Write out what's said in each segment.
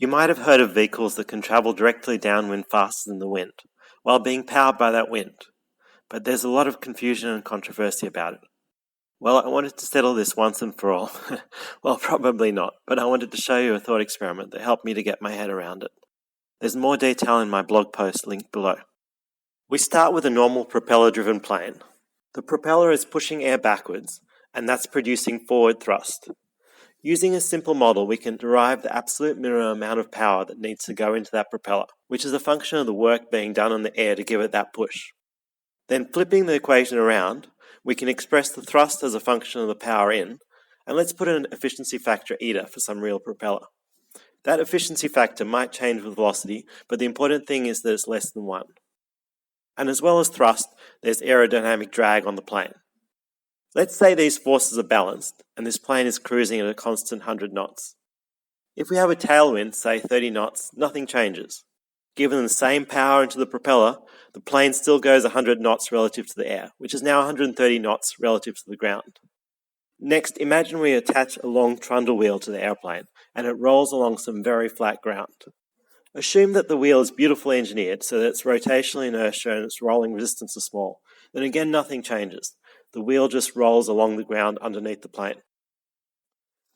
You might have heard of vehicles that can travel directly downwind faster than the wind, while being powered by that wind. But there's a lot of confusion and controversy about it. Well, I wanted to settle this once and for all. Well, probably not, but I wanted to show you a thought experiment that helped me to get my head around it. There's more detail in my blog post linked below. We start with a normal propeller-driven plane. The propeller is pushing air backwards, and that's producing forward thrust. Using a simple model, we can derive the absolute minimum amount of power that needs to go into that propeller, which is a function of the work being done on the air to give it that push. Then flipping the equation around, we can express the thrust as a function of the power in, and let's put in an efficiency factor eta for some real propeller. That efficiency factor might change with velocity, but the important thing is that it's less than 1. And as well as thrust, there's aerodynamic drag on the plane. Let's say these forces are balanced, and this plane is cruising at a constant 100 knots. If we have a tailwind, say 30 knots, nothing changes. Given the same power into the propeller, the plane still goes 100 knots relative to the air, which is now 130 knots relative to the ground. Next, imagine we attach a long trundle wheel to the airplane, and it rolls along some very flat ground. Assume that the wheel is beautifully engineered so that its rotational inertia and its rolling resistance are small. Then again, nothing changes. The wheel just rolls along the ground underneath the plane.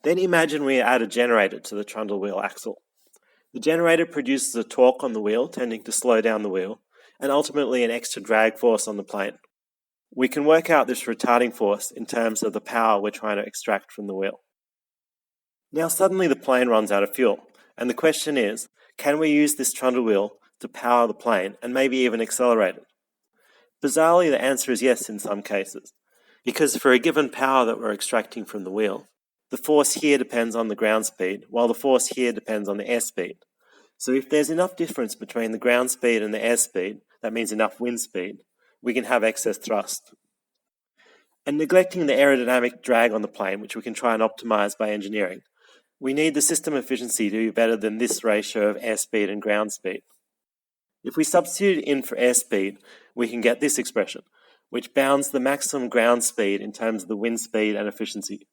Then imagine we add a generator to the trundle wheel axle. The generator produces a torque on the wheel, tending to slow down the wheel, and ultimately an extra drag force on the plane. We can work out this retarding force in terms of the power we're trying to extract from the wheel. Now suddenly the plane runs out of fuel, and the question is, can we use this trundle wheel to power the plane and maybe even accelerate it? Bizarrely, the answer is yes in some cases, because for a given power that we're extracting from the wheel, the force here depends on the ground speed, while the force here depends on the airspeed. So if there's enough difference between the ground speed and the airspeed, that means enough wind speed, we can have excess thrust. And neglecting the aerodynamic drag on the plane, which we can try and optimize by engineering, we need the system efficiency to be better than this ratio of airspeed and ground speed. If we substitute in for airspeed, we can get this expression, which bounds the maximum ground speed in terms of the wind speed and efficiency.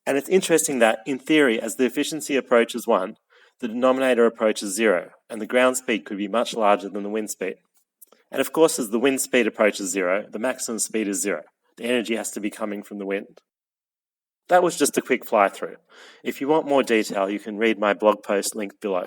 And it's interesting that, in theory, as the efficiency approaches 1, the denominator approaches 0, and the ground speed could be much larger than the wind speed. And of course, as the wind speed approaches 0, the maximum speed is 0. The energy has to be coming from the wind. That was just a quick fly-through. If you want more detail, you can read my blog post linked below.